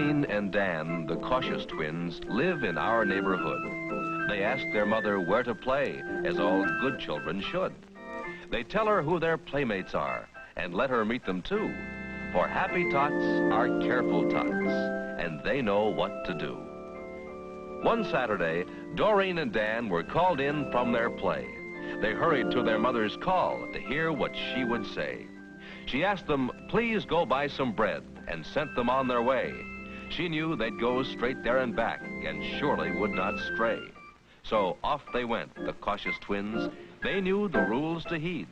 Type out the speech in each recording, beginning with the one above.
Doreen and Dan, the cautious twins, live in our neighborhood. They ask their mother where to play, as all good children should. They tell her who their playmates are, and let her meet them too. For happy tots are careful tots, and they know what to do. One Saturday, Doreen and Dan were called in from their play. They hurried to their mother's call to hear what she would say. She asked them, please go buy some bread, and sent them on their way. She knew they'd go straight there and back, and surely would not stray. So off they went, the cautious twins. They knew the rules to heed.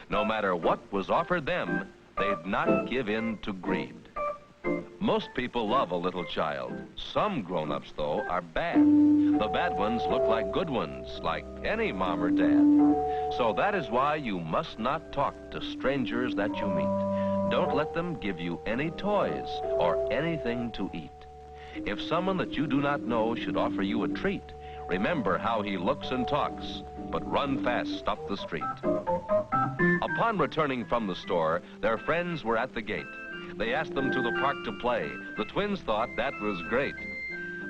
No matter what was offered them, they'd not give in to greed. Most people love a little child. Some grown-ups, though, are bad. The bad ones look like good ones, like any mom or dad. So that is why you must not talk to strangers that you meet. Don't let them give you any toys or anything to eat. If someone that you do not know should offer you a treat, remember how he looks and talks, but run fast up the street. Upon returning from the store, their friends were at the gate. They asked them to the park to play. The twins thought that was great.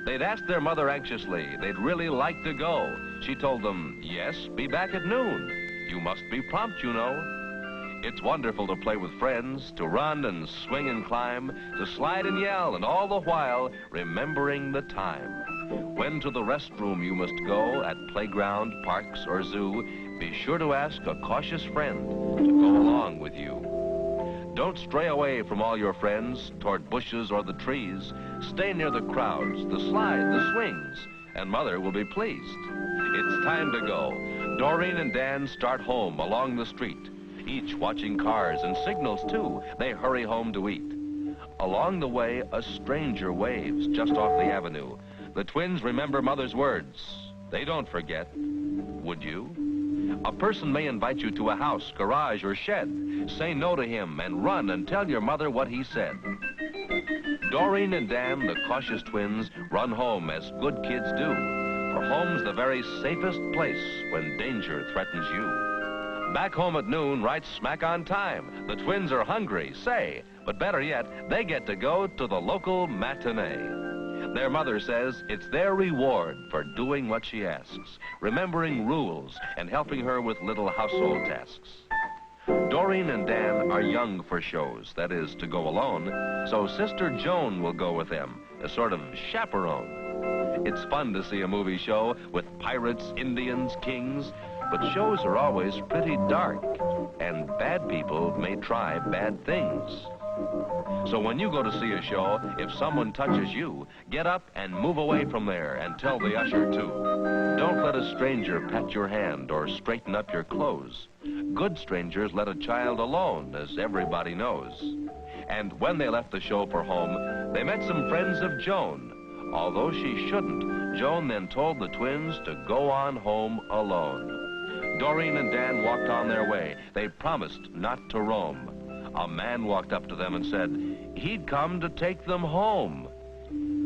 They'd asked their mother anxiously. They'd really like to go. She told them, yes, be back at noon. You must be prompt, you know. It's wonderful to play with friends, to run and swing and climb, to slide and yell, and all the while remembering the time. When to the restroom you must go at playground, parks, or zoo, be sure to ask a cautious friend to go along with you. Don't stray away from all your friends toward bushes or the trees. Stay near the crowds, the slide, the swings, and Mother will be pleased. It's time to go. Doreen and Dan start home along the street, each watching cars and signals too. They hurry home to eat. Along the way, a stranger waves just off the avenue. The twins remember Mother's words. They don't forget. Would you? A person may invite you to a house, garage, or shed. Say no to him and run and tell your mother what he said. Doreen and Dan, the cautious twins, run home as good kids do. For home's the very safest place when danger threatens you. Back home at noon, right smack on time. The twins are hungry, say, but better yet, they get to go to the local matinee. Their mother says it's their reward for doing what she asks, remembering rules and helping her with little household tasks. Doreen and Dan are young for shows, that is, to go alone, so Sister Joan will go with them, a sort of chaperone. It's fun to see a movie show with pirates, Indians, kings, but shows are always pretty dark, and bad people may try bad things. So when you go to see a show, if someone touches you, get up and move away from there and tell the usher too. Don't let a stranger pat your hand or straighten up your clothes. Good strangers let a child alone, as everybody knows. And when they left the show for home, they met some friends of Joan. Although she shouldn't, Joan then told the twins to go on home alone. Doreen and Dan walked on their way. They promised not to roam. A man walked up to them and said he'd come to take them home.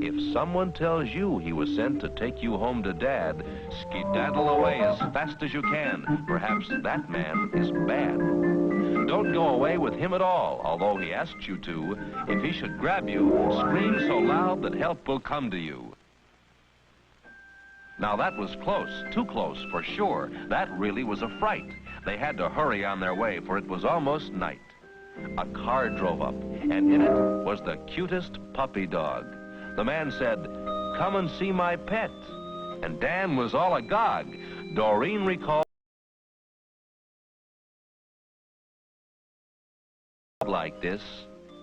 If someone tells you he was sent to take you home to Dad, skedaddle away as fast as you can. Perhaps that man is bad. Don't go away with him at all, although he asks you to. If he should grab you, scream so loud that help will come to you. Now that was close, too close for sure. That really was a fright. They had to hurry on their way, for it was almost night. A car drove up, and in it was the cutest puppy dog. The man said, come and see my pet. And Dan was all agog. Doreen recalled like this.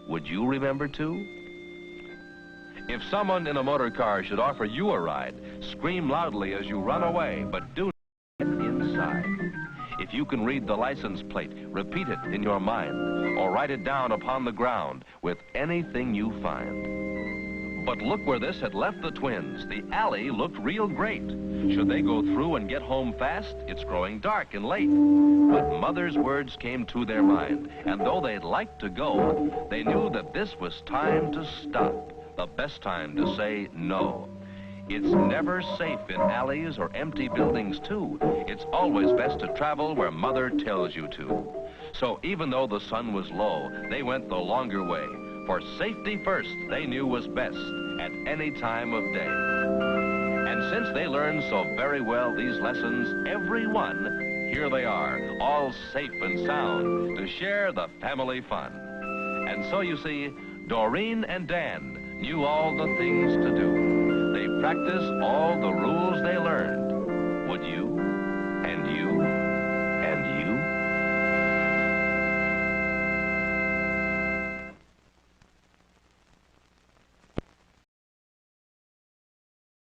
Would you remember too? If someone in a motor car should offer you a ride, scream loudly as you run away, but do not get inside. If you can read the license plate, repeat it in your mind, or write it down upon the ground with anything you find. But look where this had left the twins. The alley looked real great. Should they go through and get home fast? It's growing dark and late. But Mother's words came to their mind, and though they'd like to go, they knew that this was time to stop, the best time to say no. It's never safe in alleys or empty buildings, too. It's always best to travel where Mother tells you to. So even though the sun was low, they went the longer way. For safety first, they knew was best. any time of day. And since they learn so very well these lessons, every one, here they are, all safe and sound, to share the family fun. And so you see, Doreen and Dan knew all the things to do. They practiced all the